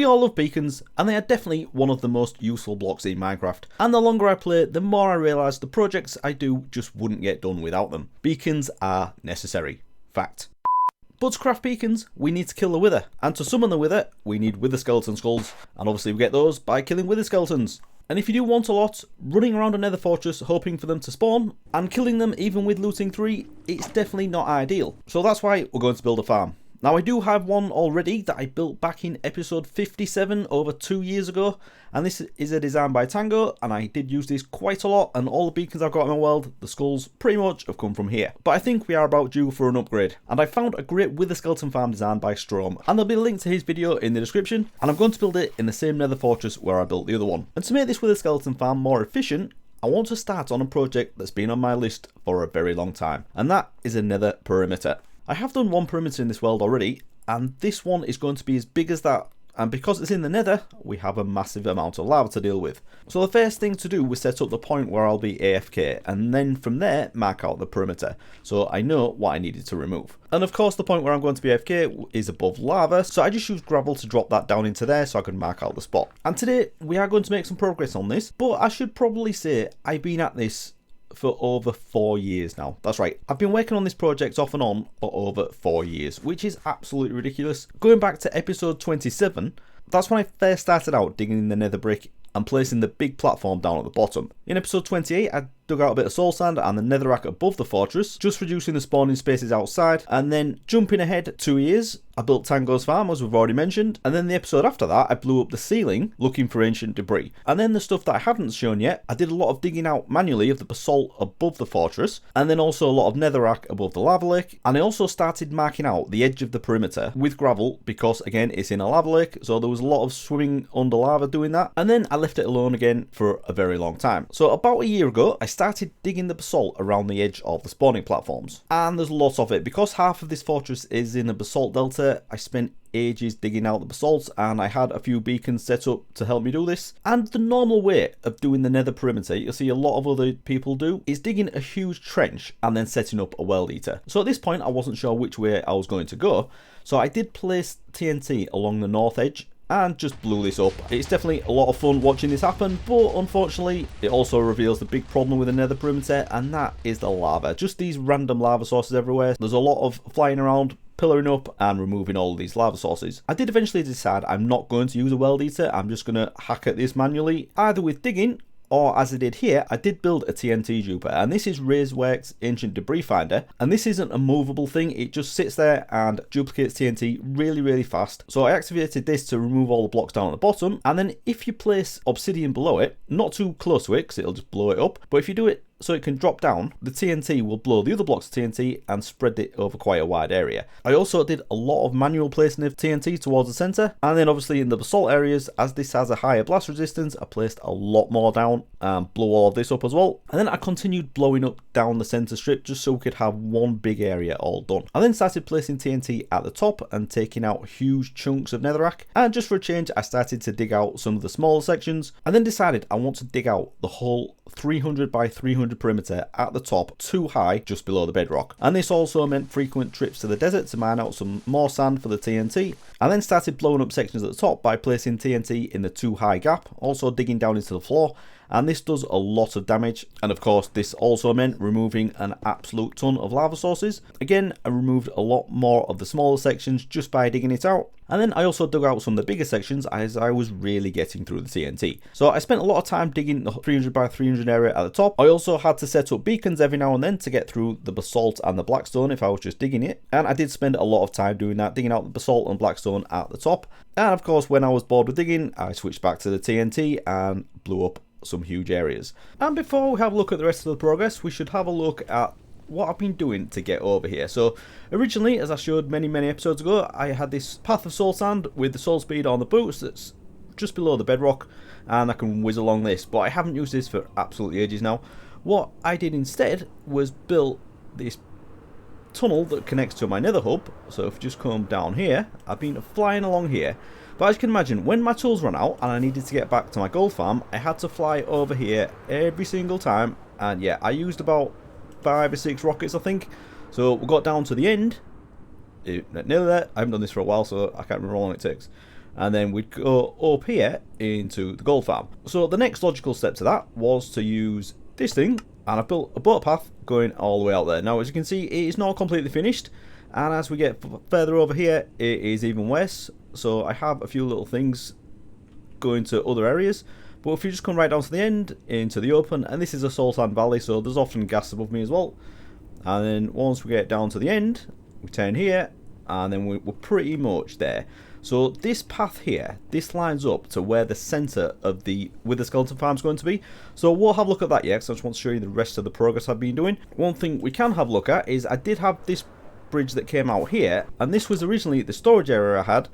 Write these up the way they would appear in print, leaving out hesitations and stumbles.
We all love beacons, and they are definitely one of the most useful blocks in Minecraft, and the longer I play, the more I realise the projects I do just wouldn't get done without them. Beacons are necessary. Fact. But to craft beacons, we need to kill the wither, and to summon the wither, we need wither skeleton skulls, and obviously we get those by killing wither skeletons. And if you do want a lot, running around a nether fortress hoping for them to spawn, and killing them even with looting 3, it's definitely not ideal. So that's why we're going to build a farm. Now I do have one already that I built back in episode 57 over 2 years ago, and this is a design by Tango, and I did use this quite a lot, and all the beacons I've got in my world, the skulls, pretty much have come from here. But I think we are about due for an upgrade, and I found a great wither skeleton farm design by Strom, and there'll be a link to his video in the description, and I'm going to build it in the same nether fortress where I built the other one. And to make this wither skeleton farm more efficient, I want to start on a project that's been on my list for a very long time, and that is a nether perimeter. I have done one perimeter in this world already, and this one is going to be as big as that, and because it's in the nether, we have a massive amount of lava to deal with. So the first thing to do was set up the point where I'll be AFK, and then from there mark out the perimeter, so I know what I needed to remove. And of course the point where I'm going to be AFK is above lava, so I just used gravel to drop that down into there so I can mark out the spot. And today we are going to make some progress on this, but I should probably say I've been at this for over 4 years now. That's right, I've been working on this project off and on for over 4 years, which is absolutely ridiculous. Going back to episode 27, that's when I first started out digging in the nether brick and placing the big platform down at the bottom. In episode 28, I dug out a bit of soul sand and the netherrack above the fortress, just reducing the spawning spaces outside. And then jumping ahead 2 years, I built Tango's farm, as we've already mentioned. And then the episode after that, I blew up the ceiling looking for ancient debris. And then the stuff that I haven't shown yet, I did a lot of digging out manually of the basalt above the fortress, and then also a lot of netherrack above the lava lake. And I also started marking out the edge of the perimeter with gravel because, again, it's in a lava lake, so there was a lot of swimming under lava doing that. And then I left it alone again for a very long time. So about a year ago, I started digging the basalt around the edge of the spawning platforms. And there's lots of it. Because half of this fortress is in a basalt delta, I spent ages digging out the basalt, and I had a few beacons set up to help me do this. And the normal way of doing the nether perimeter, you'll see a lot of other people do, is digging a huge trench and then setting up a world eater. So at this point I wasn't sure which way I was going to go, so I did place TNT along the north edge and just blew this up. It's definitely a lot of fun watching this happen, but unfortunately it also reveals the big problem with the nether perimeter, and that is the lava. Just these random lava sources everywhere. There's a lot of flying around, pillaring up and removing all of these lava sources. I did eventually decide I'm not going to use a world eater. I'm just going to hack at this manually, either with digging, or as I did here, I did build a TNT duper, and this is Razeworks Ancient Debris Finder, and this isn't a movable thing, it just sits there and duplicates TNT really fast. So I activated this to remove all the blocks down at the bottom, and then if you place obsidian below it, not too close to it because it'll just blow it up, but if you do it so it can drop down, the TNT will blow the other blocks of TNT and spread it over quite a wide area. I also did a lot of manual placing of TNT towards the centre, and then obviously in the basalt areas, as this has a higher blast resistance, I placed a lot more down and blew all of this up as well. And then I continued blowing up down the centre strip just so we could have one big area all done. I then started placing TNT at the top and taking out huge chunks of netherrack, and just for a change I started to dig out some of the smaller sections, and then decided I want to dig out the whole 300 by 300 perimeter at the top too high just below the bedrock. And this also meant frequent trips to the desert to mine out some more sand for the TNT. I then started blowing up sections at the top by placing TNT in the too high gap, also digging down into the floor, and this does a lot of damage. And of course this also meant removing an absolute ton of lava sources. Again, I removed a lot more of the smaller sections just by digging it out. And then I also dug out some of the bigger sections as I was really getting through the TNT. So I spent a lot of time digging the 300 by 300 area at the top. I also had to set up beacons every now and then to get through the basalt and the blackstone if I was just digging it. And I did spend a lot of time doing that, digging out the basalt and blackstone at the top. And of course when I was bored with digging, I switched back to the TNT and blew up some huge areas. And before we have a look at the rest of the progress, we should have a look at what I've been doing to get over here. So originally, as I showed many episodes ago, I had this path of soul sand with the soul speed on the boots that's just below the bedrock, and I can whiz along this, but I haven't used this for absolutely ages now. What I did instead was build this tunnel that connects to my nether hub. So if you just come down here, I've been flying along here. But as you can imagine, when my tools ran out and I needed to get back to my gold farm, I had to fly over here every single time. And yeah, I used about 5 or 6 rockets, I think. So we got down to the end. Nearly there. I haven't done this for a while, so I can't remember how long it takes. and then we'd go up here into the gold farm. So the next logical step to that was to use this thing, and I built a boat path going all the way out there. Now, as you can see, it is not completely finished, and as we get further over here, it is even worse. So I have a few little things going to other areas, but if you just come right down to the end into the open, and this is a Sultan Valley, so there's often gas above me as well. And then once we get down to the end, we turn here, and then we're pretty much there. So this path here, this lines up to where the centre of the Wither Skeleton Farm is going to be. So we'll have a look at that yet, because I just want to show you the rest of the progress I've been doing. One thing we can have a look at is I did have this bridge that came out here, and this was originally the storage area I had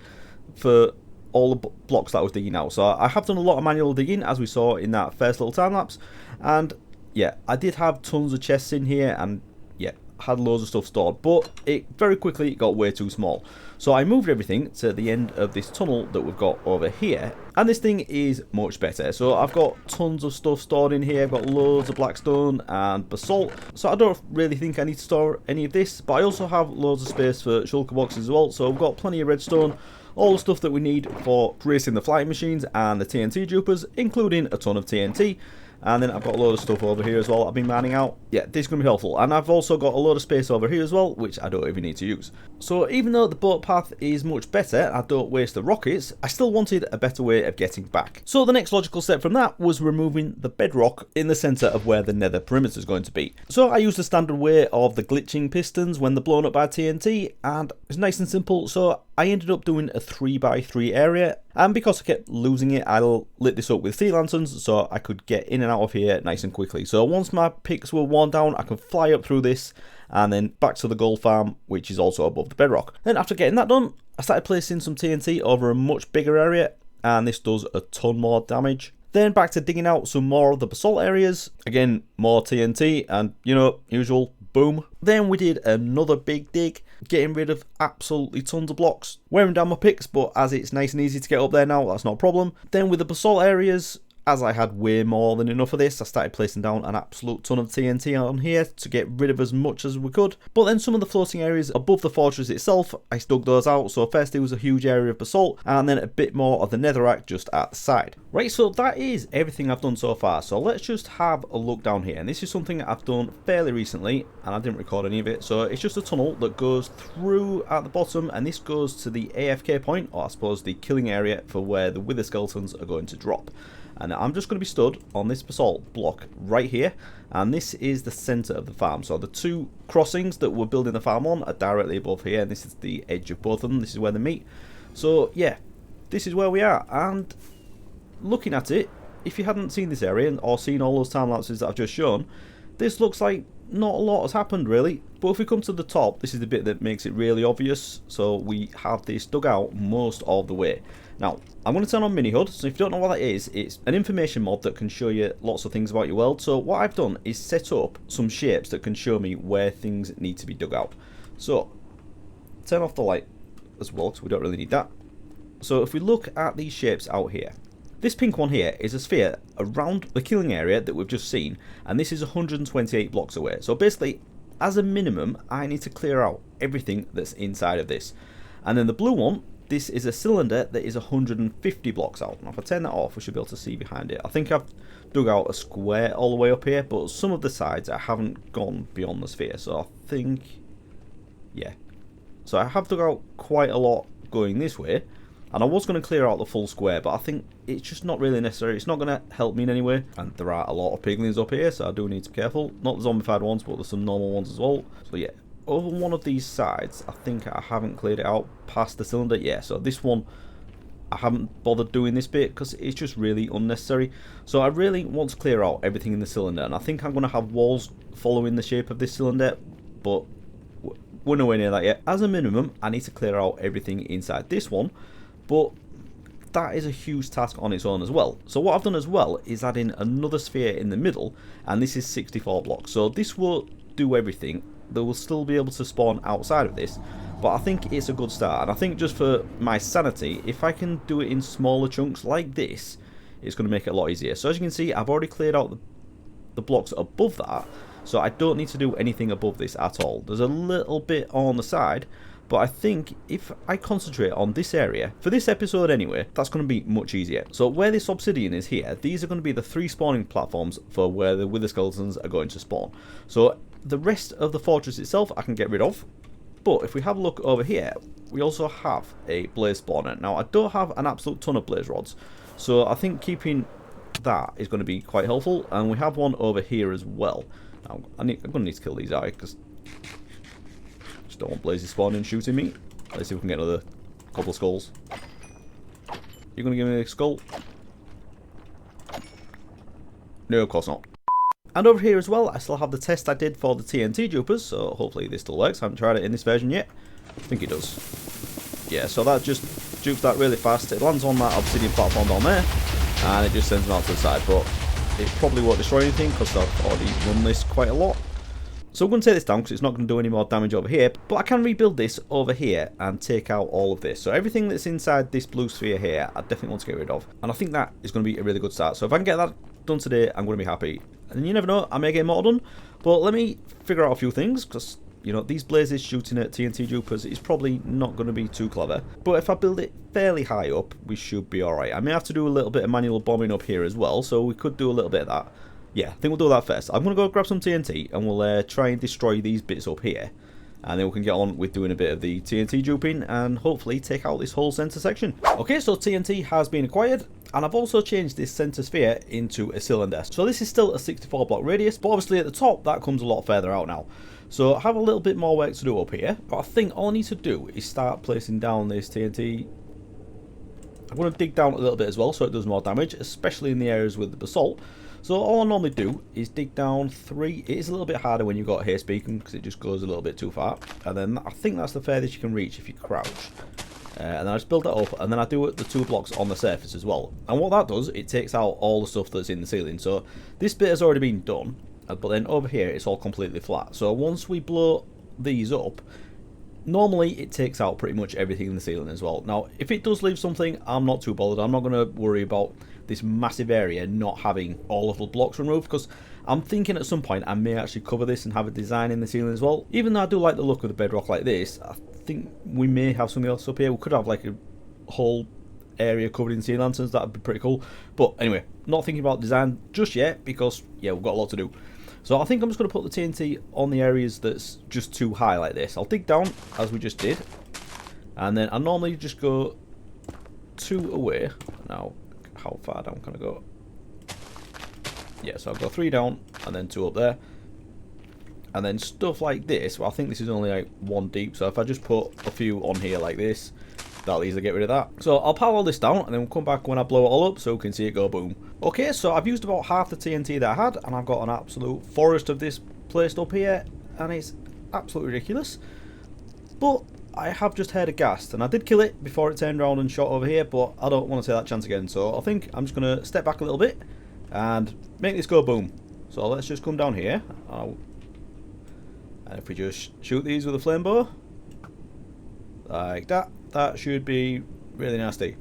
for all the blocks that I was digging out. So I have done a lot of manual digging, as we saw in that first little time lapse, and yeah, I did have tons of chests in here, and yeah, had loads of stuff stored, but it very quickly got way too small. So I moved everything to the end of this tunnel that we've got over here, and this thing is much better. So I've got tons of stuff stored in here. I've got loads of blackstone and basalt, so I don't really think I need to store any of this, but I also have loads of space for shulker boxes as well. So I've got plenty of redstone, all the stuff that we need for racing the flying machines and the TNT dupers, including a ton of TNT. And then I've got a load of stuff over here as well I've been mining out. Yeah, this is going to be helpful. And I've also got a load of space over here as well, which I don't even need to use. So even though the boat path is much better, I don't waste the rockets, I still wanted a better way of getting back. So the next logical step from that was removing the bedrock in the centre of where the nether perimeter is going to be. So I used the standard way of the glitching pistons when they're blown up by TNT, and it's nice and simple. So I ended up doing a 3x3 area, and because I kept losing it, I lit this up with sea lanterns so I could get in and out of here nice and quickly. So once my picks were worn down, I could fly up through this and then back to the gold farm, which is also above the bedrock. Then after getting that done, I started placing some TNT over a much bigger area, and this does a ton more damage. Then back to digging out some more of the basalt areas. Again, more TNT, and you know, usual, boom. Then we did another big dig, getting rid of absolutely tons of blocks. Wearing down my picks, but as it's nice and easy to get up there now, that's not a problem. Then with the basalt areas, as I had way more than enough of this, I started placing down an absolute ton of TNT on here to get rid of as much as we could. But then some of the floating areas above the fortress itself, I dug those out. So first there was a huge area of basalt, and then a bit more of the netherrack just at the side. Right, so that is everything I've done so far. So let's just have a look down here. And this is something I've done fairly recently, and I didn't record any of it. So it's just a tunnel that goes through at the bottom, and this goes to the AFK point, or I suppose the killing area for where the wither skeletons are going to drop. And I'm just going to be stood on this basalt block right here, and this is the centre of the farm. So the two crossings that we're building the farm on are directly above here, and this is the edge of both of them. This is where they meet. So yeah, this is where we are, and looking at it, if you hadn't seen this area or seen all those time lapses that I've just shown, this looks like not a lot has happened really. But if we come to the top, this is the bit that makes it really obvious. So we have this dug out most of the way. Now, I'm going to turn on Mini HUD, so if you don't know what that is, it's an information mod that can show you lots of things about your world. So what I've done is set up some shapes that can show me where things need to be dug out. So, turn off the light as well, because we don't really need that. So if we look at these shapes out here, this pink one here is a sphere around the killing area that we've just seen, and this is 128 blocks away. So basically, as a minimum, I need to clear out everything that's inside of this. And then the blue one, this is a cylinder that is 150 blocks out. Now if I turn that off, we should be able to see behind it. I think I've dug out a square all the way up here, but some of the sides I haven't gone beyond the sphere. So I think, yeah. So I have dug out quite a lot going this way, and I was going to clear out the full square, but I think it's just not really necessary. It's not going to help me in any way. And there are a lot of piglins up here, so I do need to be careful. Not the zombified ones, but there's some normal ones as well. So yeah. Over one of these sides, I think I haven't cleared it out past the cylinder. Yeah, so this one, I haven't bothered doing this bit because it's just really unnecessary. So I really want to clear out everything in the cylinder, and I think I'm going to have walls following the shape of this cylinder, but we're nowhere near that yet. As a minimum, I need to clear out everything inside this one, but that is a huge task on its own as well. So what I've done as well is add in another sphere in the middle, and this is 64 blocks. So this will do everything. They will still be able to spawn outside of this, but I think it's a good start. And I think just for my sanity, if I can do it in smaller chunks like this, it's going to make it a lot easier. So as you can see, I've already cleared out the blocks above that, so I don't need to do anything above this at all. There's a little bit on the side, But I think if I concentrate on this area, for this episode anyway, that's going to be much easier. So where this obsidian is here, these are going to be the 3 spawning platforms for where the wither skeletons are going to spawn. So the rest of the fortress itself I can get rid of. But if we have a look over here, we also have a blaze spawner. Now I don't have an absolute ton of blaze rods, so I think keeping that is going to be quite helpful. And we have one over here as well. Now, I'm going to need to kill these out because don't want blazes spawning shooting me. Let's see if we can get another couple of skulls. You're going to give me a skull? No, of course not. And over here as well, I still have the test I did for the TNT dupers, so hopefully this still works. I haven't tried it in this version yet. I think it does. Yeah, so that just dupes that really fast. It lands on that obsidian platform down there, and it just sends them out to the side. But it probably won't destroy anything because I've already run this quite a lot. So I'm going to take this down because it's not going to do any more damage over here. But I can rebuild this over here and take out all of this. So everything that's inside this blue sphere here, I definitely want to get rid of. And I think that is going to be a really good start. So if I can get that done today, I'm going to be happy. And you never know, I may get more done. But let me figure out a few things because, you know, these blazes shooting at TNT dupers is probably not going to be too clever. But if I build it fairly high up, we should be alright. I may have to do a little bit of manual bombing up here as well. So we could do a little bit of that. Yeah, I think we'll do that first. I'm going to go grab some TNT and we'll try and destroy these bits up here. And then we can get on with doing a bit of the TNT duping and hopefully take out this whole centre section. Okay, so TNT has been acquired. And I've also changed this centre sphere into a cylinder. So this is still a 64 block radius, but obviously at the top that comes a lot further out now. So I have a little bit more work to do up here. But I think all I need to do is start placing down this TNT. I'm going to dig down a little bit as well so it does more damage, especially in the areas with the basalt. So all I normally do is dig down 3. It is a little bit harder when you've got haste beacon because it just goes a little bit too far. And then I think that's the furthest you can reach if you crouch. And then I just build that up and then I do the 2 blocks on the surface as well. And what that does, it takes out all the stuff that's in the ceiling. So this bit has already been done, but then over here it's all completely flat. So once we blow these up, normally it takes out pretty much everything in the ceiling as well. Now if it does leave something, I'm not too bothered. I'm not going to worry about this massive area not having all of the blocks removed because I'm thinking at some point I may actually cover this and have a design in the ceiling as well. Even though I do like the look of the bedrock like this, I think we may have something else up here. We could have like a whole area covered in sea lanterns. That would be pretty cool. But anyway, not thinking about design just yet because yeah, we've got a lot to do. So I think I'm just going to put the TNT on the areas that's just too high like this. I'll dig down as we just did, and then I normally just go 2 away. Now how far down can I go? Yeah, so I'll go 3 down and then 2 up there. And then stuff like this, well I think this is only like 1 deep, so if I just put a few on here like this, that'll easily get rid of that. So I'll power all this down and then we'll come back when I blow it all up so we can see it go boom. Okay, so I've used about half the TNT that I had and I've got an absolute forest of this placed up here and it's absolutely ridiculous. But I have just heard a ghast and I did kill it before it turned around and shot over here, but I don't want to take that chance again. So I think I'm just going to step back a little bit and make this go boom. So let's just come down here. And if we just shoot these with a flame bow, like that, that should be really nasty.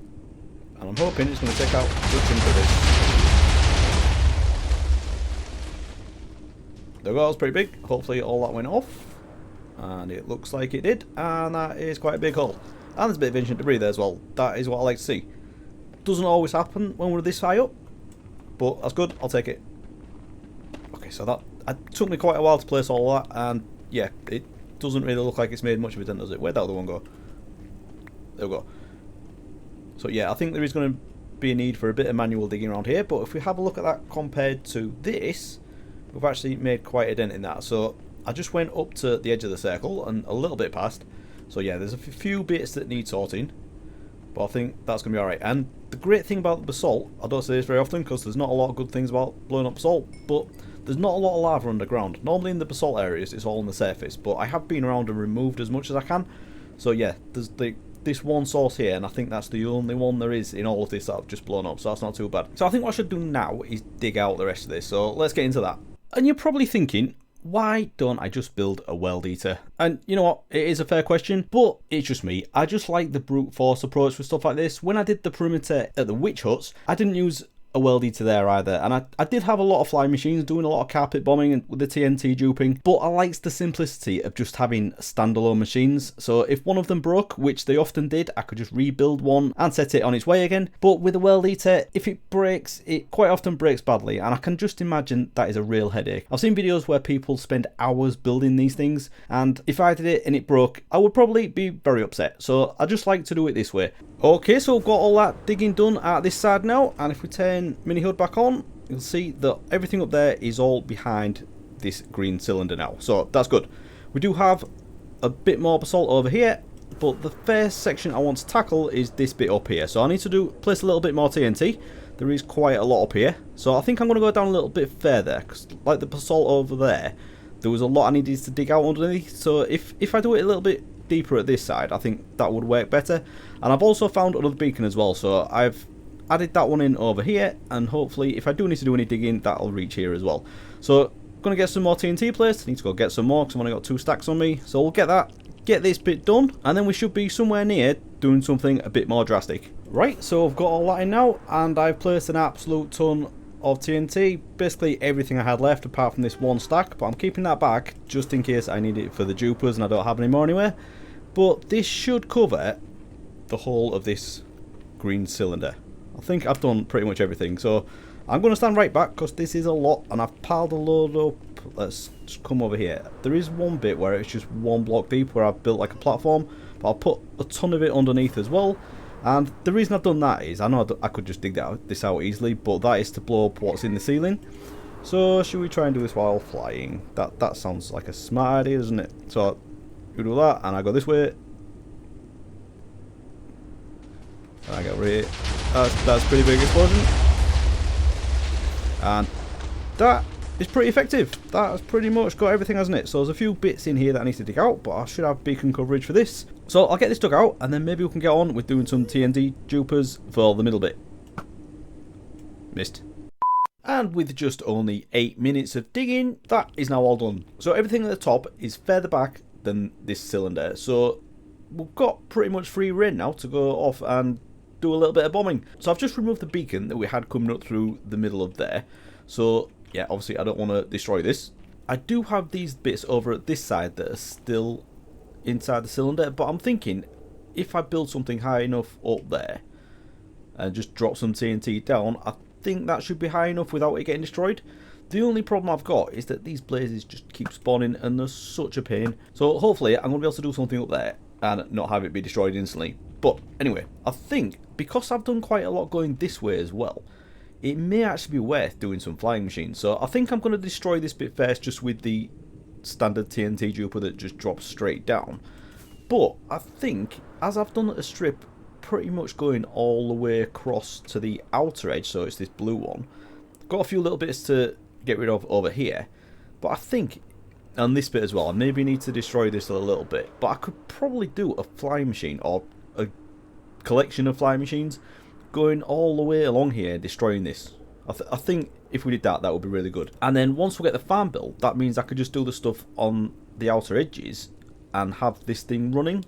And I'm hoping it's going to take out good chunks of this. The goal's pretty big. Hopefully all that went off. And it looks like it did. And that is quite a big hole. And there's a bit of ancient debris there as well. That is what I like to see. Doesn't always happen when we're this high up. But that's good. I'll take it. Okay, so that it took me quite a while to place all that. And yeah, it doesn't really look like it's made much of a dent, does it? Where'd that other one go? There we go. So yeah, I think there is going to be a need for a bit of manual digging around here. But if we have a look at that compared to this, we've actually made quite a dent in that. So I just went up to the edge of the circle and a little bit past. So yeah, there's a few bits that need sorting. But I think that's going to be alright. And the great thing about the basalt, I don't say this very often because there's not a lot of good things about blowing up basalt, but there's not a lot of lava underground. Normally in the basalt areas it's all on the surface, but I have been around and removed as much as I can. So yeah, there's this one source here, and I think that's the only one there is in all of this that I've just blown up, so that's not too bad. So I think what I should do now is dig out the rest of this, so let's get into that. And you're probably thinking, why don't I just build a world eater? And you know what, it is a fair question, but it's just me. I just like the brute force approach with stuff like this. When I did the perimeter at the witch huts, I didn't use a world eater there either. And I did have a lot of flying machines doing a lot of carpet bombing and with the TNT duping, but I liked the simplicity of just having standalone machines. So if one of them broke, which they often did, I could just rebuild one and set it on its way again. But with a world eater, if it breaks, it quite often breaks badly, and I can just imagine that is a real headache. I've seen videos where people spend hours building these things, and if I did it and it broke, I would probably be very upset. So I just like to do it this way. Okay, so we've got all that digging done at this side now, and if we turn mini HUD back on, you'll see that everything up there is all behind this green cylinder now, so that's good. We do have a bit more basalt over here, but the first section I want to tackle is this bit up here. So I need to place a little bit more TNT. There is quite a lot up here, so I think I'm going to go down a little bit further, because like the basalt over there was a lot I needed to dig out underneath. So if I do it a little bit deeper at this side, I think that would work better. And I've also found another beacon as well, so I've added that one in over here, and hopefully if I do need to do any digging, that'll reach here as well. So gonna get some more TNT placed. Need to go get some more because I've only got 2 stacks on me, so we'll get that, get this bit done, and then we should be somewhere near doing something a bit more drastic. Right, so I've got all that in now, and I've placed an absolute ton of TNT, basically everything I had left apart from this 1 stack, but I'm keeping that back just in case I need it for the dupers and I don't have any more anywhere. But this should cover the whole of this green cylinder. I think I've done pretty much everything, so I'm going to stand right back because this is a lot and I've piled a load up. Let's just come over here. There is one bit where it's just 1 block deep where I've built like a platform, but I'll put a ton of it underneath as well. And the reason I've done that is, I know I could just dig this out easily, but that is to blow up what's in the ceiling. So should we try and do this while flying? That sounds like a smart idea, doesn't it? So we do that, and I go this way. And I get over here. That's a pretty big explosion. And that is pretty effective. That's pretty much got everything, hasn't it? So there's a few bits in here that I need to dig out, but I should have beacon coverage for this. So I'll get this dug out, and then maybe we can get on with doing some TNT dupers for the middle bit. Missed. And with just only 8 minutes of digging, that is now all done. So everything at the top is further back than this cylinder. So we've got pretty much free rein now to go off and do a little bit of bombing. So I've just removed the beacon that we had coming up through the middle of there. So yeah, obviously I don't want to destroy this. I do have these bits over at this side that are still inside the cylinder, but I'm thinking if I build something high enough up there and just drop some TNT down, I think that should be high enough without it getting destroyed. The only problem I've got is that these blazes just keep spawning and they're such a pain. So hopefully I'm going to be able to do something up there and not have it be destroyed instantly. But anyway, I think because I've done quite a lot going this way as well, it may actually be worth doing some flying machines. So I think I'm going to destroy this bit first just with the standard TNT duper that just drops straight down. But I think as I've done a strip pretty much going all the way across to the outer edge, so it's this blue one, got a few little bits to get rid of over here, but I think on this bit as well I maybe need to destroy this a little bit. But I could probably do a flying machine or a collection of flying machines going all the way along here destroying this. I think if we did that, that would be really good. And then once we get the farm built, that means I could just do the stuff on the outer edges and have this thing running.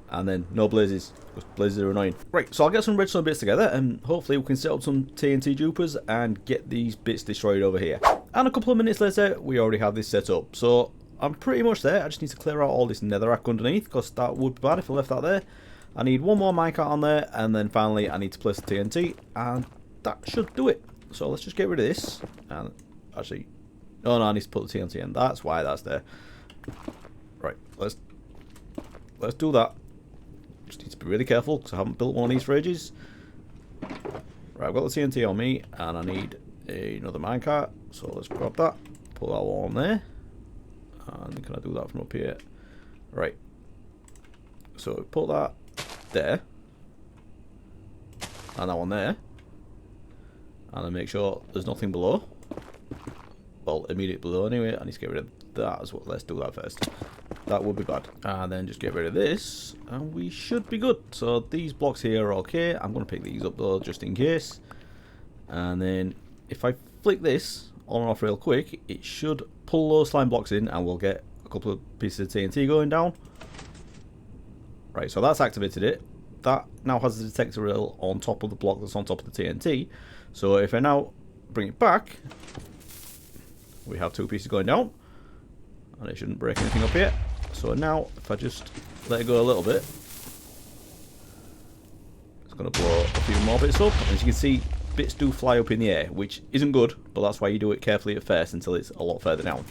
And then no blazes, because blazes are annoying. Right, so I'll get some redstone bits together and hopefully we can set up some TNT dupers and get these bits destroyed over here. And a couple of minutes later, we already have this set up. So I'm pretty much there. I just need to clear out all this netherrack underneath, because that would be bad if I left that there. I need one more minecart on there, and then finally I need to place the TNT, and that should do it. So let's just get rid of this. And actually, oh no, I need to put the TNT in. That's why that's there. Right, let's do that. Just need to be really careful because I haven't built one of these for ages. Right, I've got the TNT on me, and I need another minecart. So let's grab that, put that one on there, and can I do that from up here? Right. So put that there, and that one there, and then make sure there's nothing below. Well, immediately below anyway. I need to get rid of that as well. Let's do that first. That would be bad. And then just get rid of this, and we should be good. So these blocks here are okay. I'm going to pick these up though, just in case. And then if I flick this on and off real quick, it should pull those slime blocks in, and we'll get a couple of pieces of TNT going down. Right, so that's activated it. that now has a detector rail on top of the block that's on top of the TNT. So if I now bring it back, we have 2 pieces going down, and it shouldn't break anything up here. So now if I just let it go a little bit, it's going to blow a few more bits up. And as you can see, bits do fly up in the air, which isn't good, but that's why you do it carefully at first until it's a lot further down.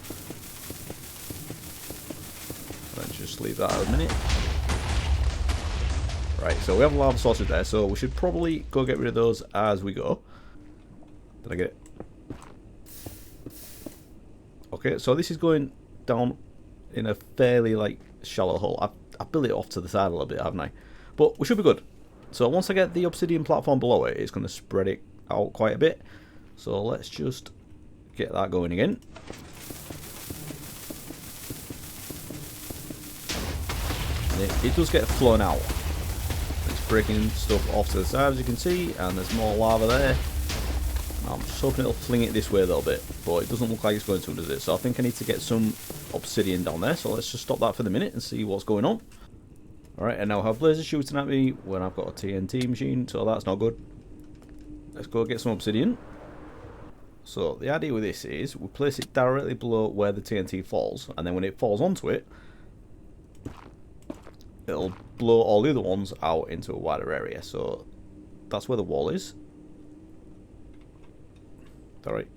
Let's just leave that out a minute. Right, so we have lava sources there, so we should probably go get rid of those as we go. Did I get it? Okay, so this is going down in a fairly like shallow hole. I've built it off to the side a little bit, haven't I? But we should be good. So once I get the obsidian platform below it, it's going to spread it out quite a bit. So let's just get that going again. And it does get flown out. It's breaking stuff off to the side, as you can see, and there's more lava there. I'm just hoping it'll fling it this way a little bit, but it doesn't look like it's going to, does it? So I think I need to get some obsidian down there, so let's just stop that for the minute and see what's going on. Alright, and now I have lasers shooting at me when I've got a TNT machine, so that's not good. Let's go get some obsidian. So the idea with this is we place it directly below where the TNT falls, and then when it falls onto it, it'll blow all the other ones out into a wider area. So that's where the wall is. Alright.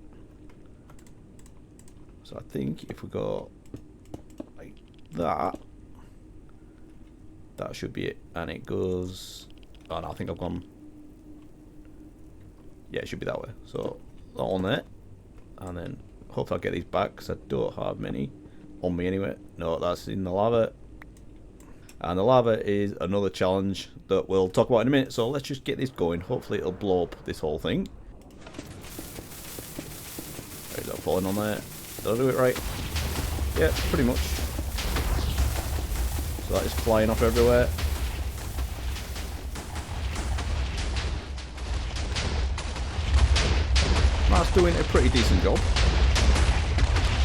So I think if we go like that, that should be it. And it goes... Oh no, I think I've gone... Yeah, it should be that way. So that on there. And then hopefully I'll get these back, because I don't have many on me anyway. No, that's in the lava. And the lava is another challenge that we'll talk about in a minute. So let's just get this going. Hopefully it'll blow up this whole thing. Is that falling on there? Did I do it right? Yeah, pretty much. So that is flying off everywhere. That's doing a pretty decent job.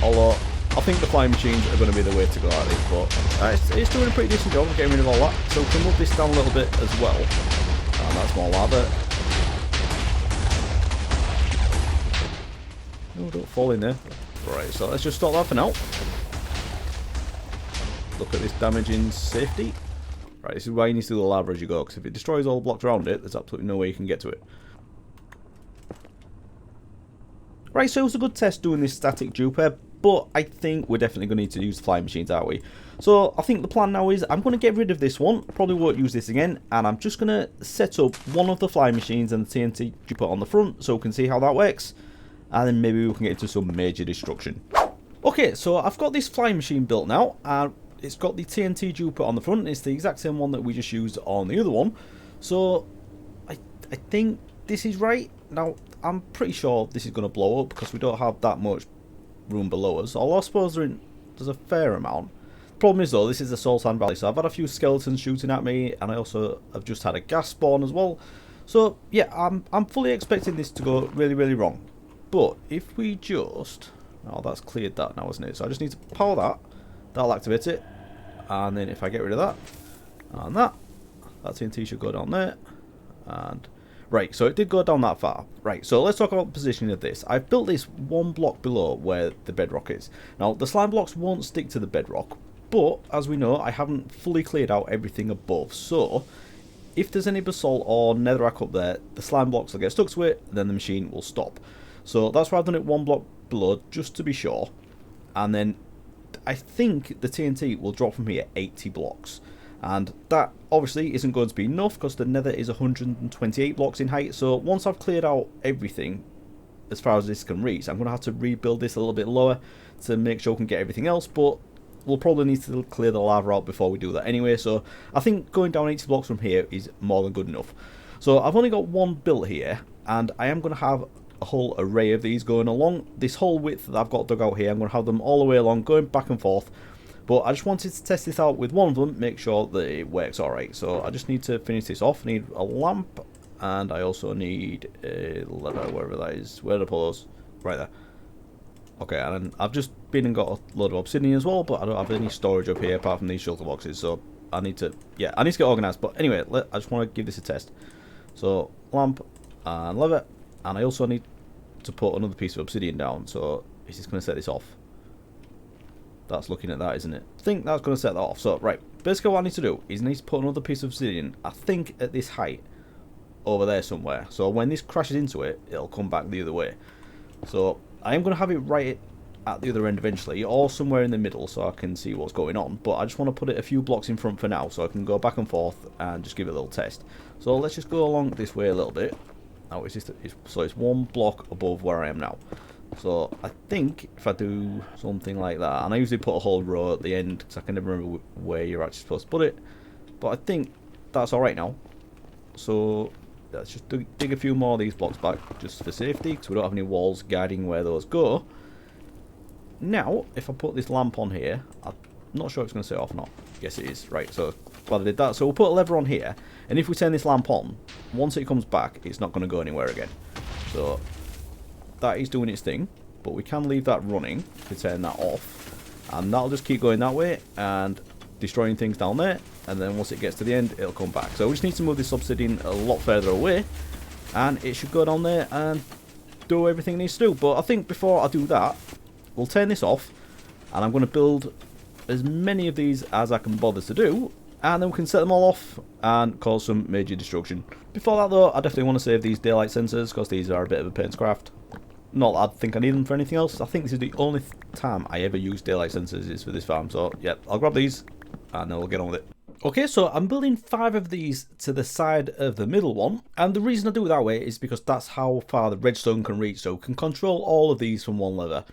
Although, I think the flying machines are going to be the way to go at it, but it's doing a pretty decent job of getting rid of all that. So we can move this down a little bit as well. And that's more lava. No, don't fall in there. Right, so let's just stop that for now. Look at this damaging safety. Right, this is why you need to do the lava as you go, because if it destroys all the blocks around it, there's absolutely no way you can get to it. Right, so it was a good test doing this static duper, but I think we're definitely going to need to use the flying machines, aren't we? So I think the plan now is I'm going to get rid of this one, probably won't use this again, and I'm just going to set up one of the flying machines and the TNT duper on the front so we can see how that works, and then maybe we can get into some major destruction. Okay, so I've got this flying machine built now, and it's got the TNT duper on the front. It's the exact same one that we just used on the other one, so I think this is right. Now, I'm pretty sure this is going to blow up because we don't have that much room below us. Although I suppose there's a fair amount. Problem is though, this is the Soul Sand Valley, so I've had a few skeletons shooting at me, and I also have just had a gas spawn as well. So yeah, I'm fully expecting this to go really, really wrong. But if we just... Oh, that's cleared that now, isn't it? So I just need to power that. That'll activate it. And then if I get rid of that, and that TNT should go down there. And... Right, so it did go down that far. Right, so let's talk about the positioning of this. I've built this one block below where the bedrock is. Now, the slime blocks won't stick to the bedrock, but as we know, I haven't fully cleared out everything above. So, if there's any basalt or netherrack up there, the slime blocks will get stuck to it, and then the machine will stop. So that's why I've done it one block below, just to be sure. And then, I think the TNT will drop from here 80 blocks. And that obviously isn't going to be enough because the nether is 128 blocks in height. So once I've cleared out everything as far as this can reach, I'm going to have to rebuild this a little bit lower to make sure we can get everything else. But we'll probably need to clear the lava out before we do that anyway. So I think going down 80 blocks from here is more than good enough. So I've only got one built here, and I am going to have a whole array of these going along. This whole width that I've got dug out here, I'm going to have them all the way along, going back and forth. But I just wanted to test this out with one of them, make sure that it works alright. So I just need to finish this off. I need a lamp, and I also need a leather, wherever that is. Where did I pull those? Right there. Okay, and I've just been and got a load of obsidian as well, but I don't have any storage up here apart from these shulker boxes. So I need to get organised. But anyway, I just want to give this a test. So lamp and lever, and I also need to put another piece of obsidian down. So is this going to set this off? That's looking at that, isn't it? I think that's going to set that off. So right, basically what I need to do is I need to put another piece of obsidian, I think at this height, over there somewhere. So when this crashes into it, it'll come back the other way. So I am going to have it right at the other end eventually, or somewhere in the middle, so I can see what's going on. But I just want to put it a few blocks in front for now, so I can go back and forth and just give it a little test. So let's just go along this way a little bit. Now so it's one block above where I am now. So I think if I do something like that, and I usually put a whole row at the end because I can never remember where you're actually supposed to put it, but I think that's alright now. So let's just dig a few more of these blocks back just for safety, because we don't have any walls guiding where those go. Now, if I put this lamp on here, I'm not sure if it's going to set off or not. Yes, it is. Right, so glad I did that. So we'll put a lever on here, and if we turn this lamp on, once it comes back, it's not going to go anywhere again. So that is doing its thing, but we can leave that running to turn that off, and that'll just keep going that way and destroying things down there, and then once it gets to the end, it'll come back. So we just need to move this obsidian a lot further away, and it should go down there and do everything it needs to do. But I think before I do that, we'll turn this off, and I'm going to build as many of these as I can bother to do, and then we can set them all off and cause some major destruction. Before that though, I definitely want to save these daylight sensors, because these are a bit of a pain to craft. Not that I think I need them for anything else. I think this is the only time I ever use daylight sensors is for this farm. So yeah, I'll grab these and then we'll get on with it. Okay, so I'm building 5 of these to the side of the middle one, and the reason I do it that way is because that's how far the redstone can reach, so we can control all of these from one lever.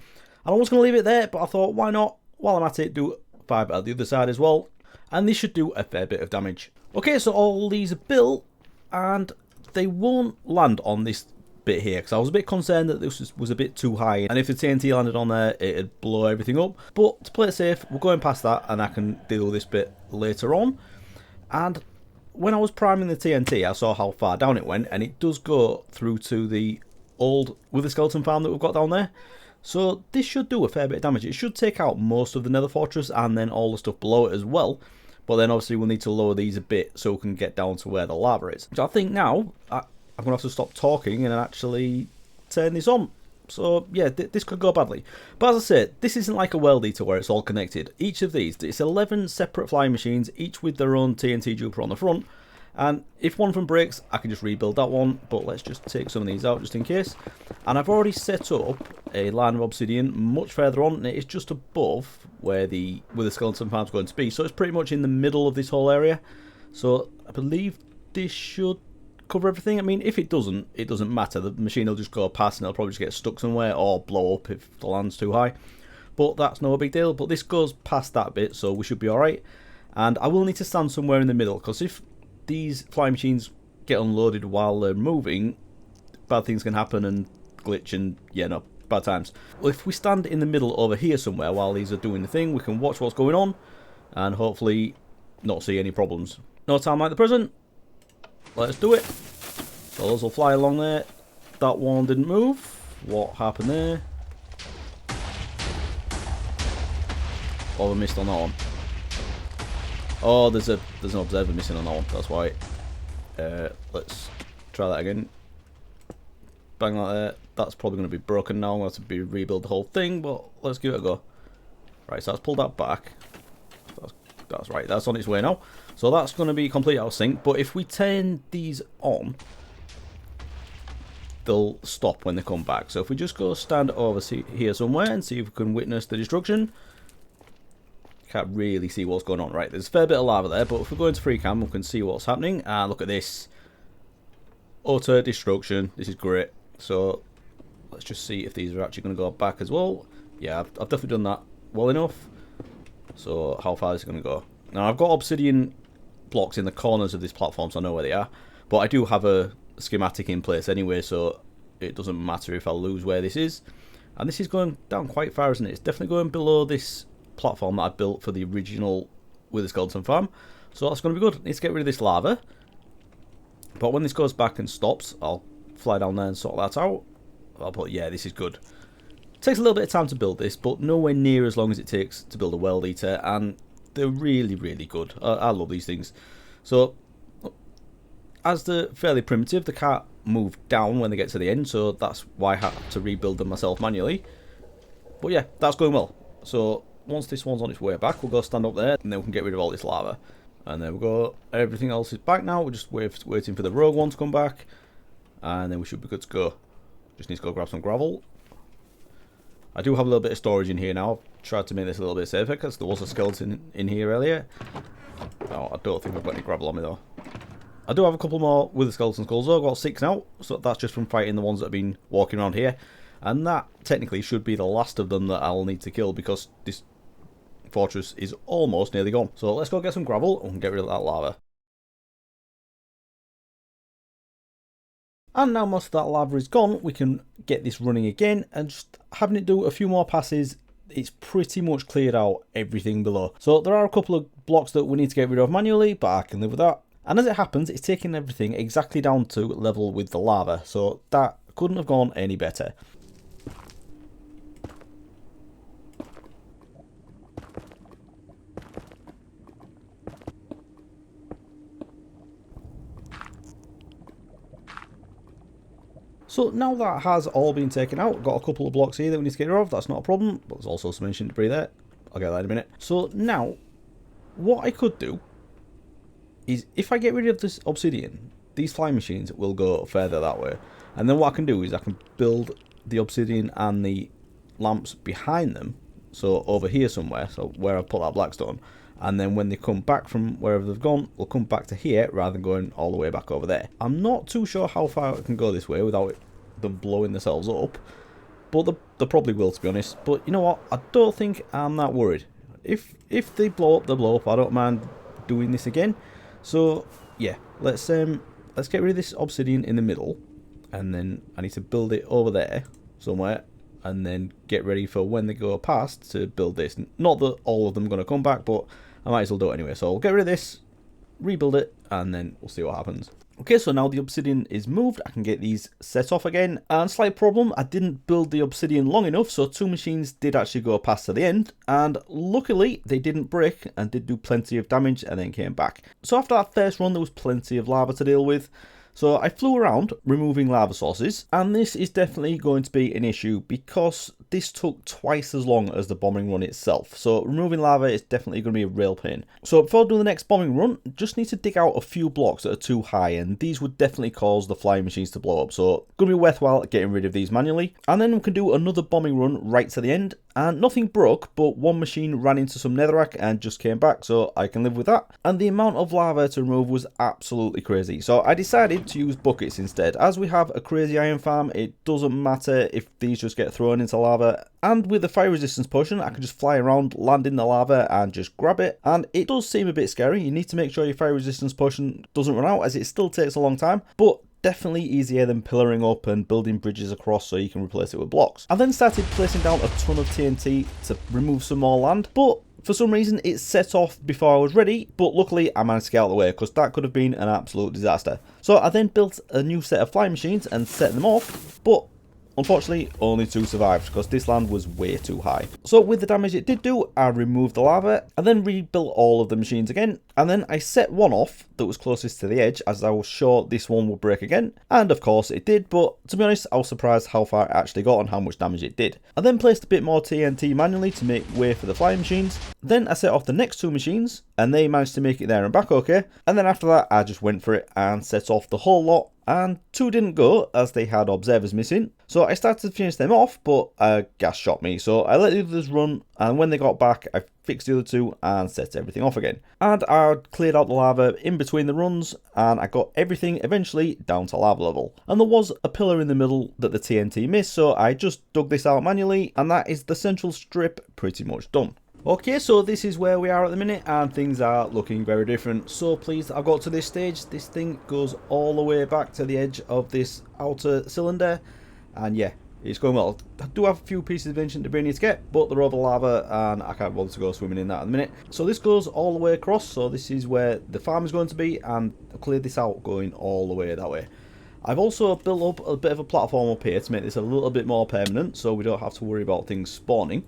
And I was going to leave it there, but I thought, why not, while I'm at it, do 5 at the other side as well, and this should do a fair bit of damage. Okay, so all these are built, and they won't land on this bit here, because I was a bit concerned that this was a bit too high, and if the TNT landed on there, it'd blow everything up. But to play it safe, we're going past that, and I can deal with this bit later on. And when I was priming the TNT, I saw how far down it went, and it does go through to the old Wither skeleton farm that we've got down there. So this should do a fair bit of damage. It should take out most of the Nether fortress and then all the stuff below it as well. But then obviously we'll need to lower these a bit so we can get down to where the lava is. So I think now I'm going to have to stop talking and actually turn this on. So yeah, this could go badly. But as I said, this isn't like a world eater where it's all connected. Each of these, it's 11 separate flying machines, each with their own TNT duper on the front. And if one of them breaks, I can just rebuild that one. But let's just take some of these out just in case. And I've already set up a line of obsidian much further on. And it is just above where the skeleton farm's going to be. So it's pretty much in the middle of this whole area. So I believe this should cover everything. I mean, if it doesn't matter. The machine will just go past and it'll probably just get stuck somewhere or blow up if the land's too high. But that's no big deal. But this goes past that bit, so we should be alright. And I will need to stand somewhere in the middle, because if these flying machines get unloaded while they're moving, bad things can happen and glitch and, yeah, no, bad times. Well, if we stand in the middle over here somewhere while these are doing the thing, we can watch what's going on and hopefully not see any problems. No time like the present. Let's do it. So those will fly along there. That one didn't move. What happened there? Oh, we missed on that one. Oh, there's an observer missing on that one. That's why. Let's try that again. Bang that there. That's probably going to be broken now. I'm going to have to rebuild the whole thing, but let's give it a go. Right, so let's pull that back. That's right. That's on its way now. So that's going to be complete out of sync. But if we turn these on, they'll stop when they come back. So if we just go stand over here somewhere and see if we can witness the destruction. Can't really see what's going on. Right, there's a fair bit of lava there, but if we go into free cam, we can see what's happening. And look at this. Utter destruction. This is great. So let's just see if these are actually going to go back as well. Yeah, I've definitely done that well enough. So how far is it going to go? Now I've got obsidian blocks in the corners of this platform, so I know where they are. But I do have a schematic in place anyway, so it doesn't matter if I lose where this is. And this is going down quite far, isn't it? It's definitely going below this platform that I built for the original Wither skeleton farm. So that's going to be good. I need to get rid of this lava. But when this goes back and stops, I'll fly down there and sort that out. But yeah, this is good. It takes a little bit of time to build this, but nowhere near as long as it takes to build a world eater. And They're really, really good. I love these things. So, as they're fairly primitive, they can't move down when they get to the end, so that's why I had to rebuild them myself manually. But yeah, that's going well. So, once this one's on its way back, we'll go stand up there, and then we can get rid of all this lava. And then we'll go, everything else is back now, we're just waiting for the rogue one to come back. And then we should be good to go. Just need to go grab some gravel. I do have a little bit of storage in here now. I've tried to make this a little bit safer because there was a skeleton in here earlier. Oh, I don't think I've got any gravel on me though. I do have a couple more with the skeleton skulls though. I've got 6 now, so that's just from fighting the ones that have been walking around here. And that technically should be the last of them that I'll need to kill because this fortress is almost nearly gone. So let's go get some gravel and get rid of that lava. And now most of that lava is gone, we can get this running again, and just having it do a few more passes, it's pretty much cleared out everything below. So there are a couple of blocks that we need to get rid of manually, but I can live with that. And as it happens, it's taking everything exactly down to level with the lava, so that couldn't have gone any better. So now that has all been taken out, got a couple of blocks here that we need to get rid of, that's not a problem, but there's also some ancient debris there. I'll get that in a minute. So now, what I could do is if I get rid of this obsidian, these flying machines will go further that way. And then what I can do is I can build the obsidian and the lamps behind them, so over here somewhere, so where I put that blackstone. And then when they come back from wherever they've gone, they'll come back to here rather than going all the way back over there. I'm not too sure how far I can go this way without them blowing themselves up, but they probably will, to be honest. But you know what? I don't think I'm that worried. If they blow up, they blow up. I don't mind doing this again. So yeah, let's get rid of this obsidian in the middle, and then I need to build it over there somewhere, and then get ready for when they go past to build this. Not that all of them are going to come back, but I might as well do it anyway. So I'll get rid of this, rebuild it, and then we'll see what happens. Okay, so now the obsidian is moved, I can get these set off again. And slight problem, I didn't build the obsidian long enough, so 2 machines did actually go past to the end. And luckily, they didn't break and did do plenty of damage and then came back. So after that first run, there was plenty of lava to deal with. So I flew around removing lava sources, and this is definitely going to be an issue because this took twice as long as the bombing run itself. So removing lava is definitely going to be a real pain. So before doing the next bombing run, just need to dig out a few blocks that are too high, and these would definitely cause the flying machines to blow up. So going to be worthwhile getting rid of these manually. And then we can do another bombing run right to the end. And nothing broke, but one machine ran into some netherrack and just came back, so I can live with that. And the amount of lava to remove was absolutely crazy. So I decided to use buckets instead. As we have a crazy iron farm, it doesn't matter if these just get thrown into lava. And with the fire resistance potion, I can just fly around, land in the lava and just grab it. And it does seem a bit scary. You need to make sure your fire resistance potion doesn't run out, as it still takes a long time. But definitely easier than pillaring up and building bridges across so you can replace it with blocks. I then started placing down a ton of TNT to remove some more land, but for some reason it set off before I was ready, but luckily I managed to get out of the way because that could have been an absolute disaster. So I then built a new set of flying machines and set them off, but unfortunately, only 2 survived because this land was way too high. So with the damage it did do, I removed the lava and then rebuilt all of the machines again. And then I set one off that was closest to the edge as I was sure this one would break again. And of course it did, but to be honest, I was surprised how far it actually got and how much damage it did. I then placed a bit more TNT manually to make way for the flying machines. Then I set off the next 2 machines and they managed to make it there and back okay. And then after that, I just went for it and set off the whole lot. And 2 didn't go as they had observers missing. So I started to finish them off, but a gas shot me. So I let the others run, and when they got back, I fixed the other 2 and set everything off again. And I cleared out the lava in between the runs, and I got everything eventually down to lava level. And there was a pillar in the middle that the TNT missed, so I just dug this out manually, and that is the central strip pretty much done. Okay, so this is where we are at the minute, and things are looking very different. So pleased I got to this stage. This thing goes all the way back to the edge of this outer cylinder, and yeah, it's going well. I do have a few pieces of ancient debris I need to get, but they're over lava, and I can't bother to go swimming in that at the minute. So this goes all the way across, so this is where the farm is going to be, and I've cleared this out going all the way that way. I've also built up a bit of a platform up here to make this a little bit more permanent, so we don't have to worry about things spawning.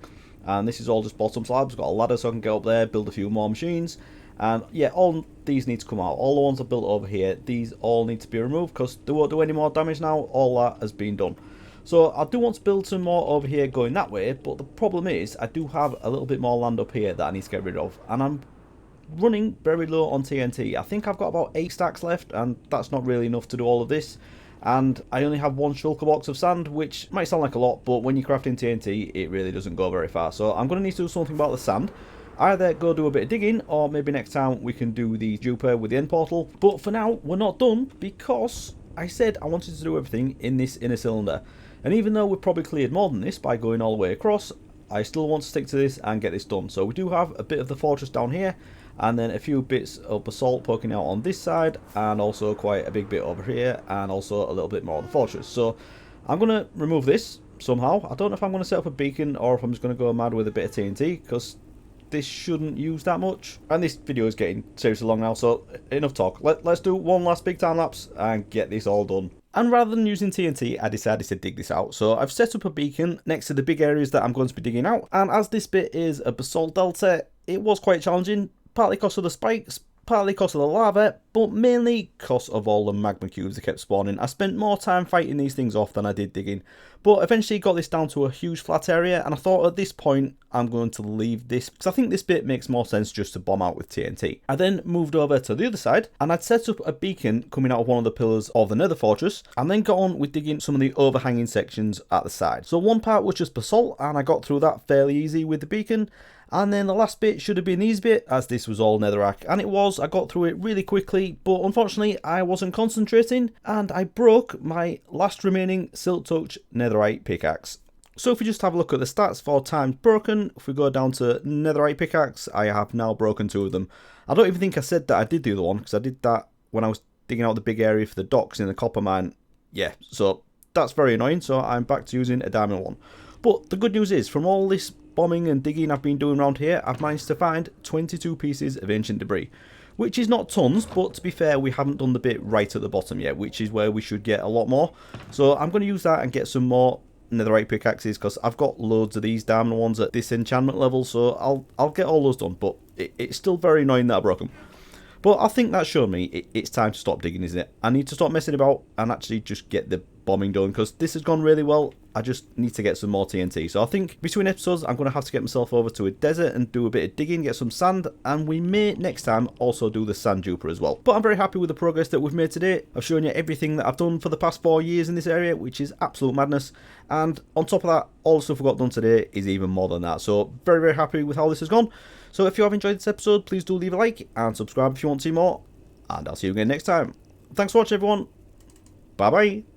And this is all just bottom slabs. Got a ladder so I can get up there, build a few more machines. And yeah, all these need to come out. All the ones I built over here, these all need to be removed because they won't do any more damage now. All that has been done. So I do want to build some more over here going that way, but the problem is I do have a little bit more land up here that I need to get rid of. And I'm running very low on TNT. I think I've got about 8 stacks left, and that's not really enough to do all of this. And I only have 1 shulker box of sand, which might sound like a lot, but when you're crafting TNT, it really doesn't go very far. So I'm going to need to do something about the sand. Either go do a bit of digging, or maybe next time we can do the duper with the end portal. But for now, we're not done, because I said I wanted to do everything in this inner cylinder. And even though we've probably cleared more than this by going all the way across, I still want to stick to this and get this done. So we do have a bit of the fortress down here, and then a few bits of basalt poking out on this side, and also quite a big bit over here, and also a little bit more on the fortress. So I'm going to remove this somehow. I don't know if I'm going to set up a beacon or if I'm just going to go mad with a bit of TNT, because this shouldn't use that much. And this video is getting seriously long now, so enough talk. Let's do one last big time lapse and get this all done. And rather than using TNT, I decided to dig this out. So I've set up a beacon next to the big areas that I'm going to be digging out. And as this bit is a basalt delta, it was quite challenging, partly because of the spikes, partly because of the lava, but mainly because of all the magma cubes that kept spawning. I spent more time fighting these things off than I did digging, but eventually got this down to a huge flat area, and I thought at this point I'm going to leave this because I think this bit makes more sense just to bomb out with TNT. I then moved over to the other side, and I'd set up a beacon coming out of one of the pillars of the Nether fortress, and then got on with digging some of the overhanging sections at the side. So one part was just basalt, and I got through that fairly easy with the beacon. And then the last bit should have been these bit, as this was all netherrack, and it was. I got through it really quickly, but unfortunately I wasn't concentrating, and I broke my last remaining Silk Touch netherite pickaxe. So if we just have a look at the stats for times broken, if we go down to netherite pickaxe, I have now broken 2 of them. I don't even think I said that I did the other one, because I did that when I was digging out the big area for the docks in the copper mine. Yeah, so that's very annoying, so I'm back to using a diamond one. But the good news is, from all this bombing and digging I've been doing around here, I've managed to find 22 pieces of ancient debris, which is not tons, but to be fair, we haven't done the bit right at the bottom yet, which is where we should get a lot more. So I'm going to use that and get some more netherite pickaxes, because I've got loads of these diamond ones at this enchantment level, so I'll get all those done. But it's still very annoying that I broke them. But I think that showed me it's time to stop digging, isn't it? I need to stop messing about and actually just get the bombing done, because this has gone really well. I just need to get some more TNT. So I think between episodes, I'm going to have to get myself over to a desert and do a bit of digging, get some sand, and we may next time also do the sand duper as well. But I'm very happy with the progress that we've made today. I've shown you everything that I've done for the past 4 years in this area, which is absolute madness. And on top of that, all the stuff we got done today is even more than that. So very, very happy with how this has gone. So if you have enjoyed this episode, please do leave a like and subscribe if you want to see more. And I'll see you again next time. Thanks for watching, everyone. Bye bye.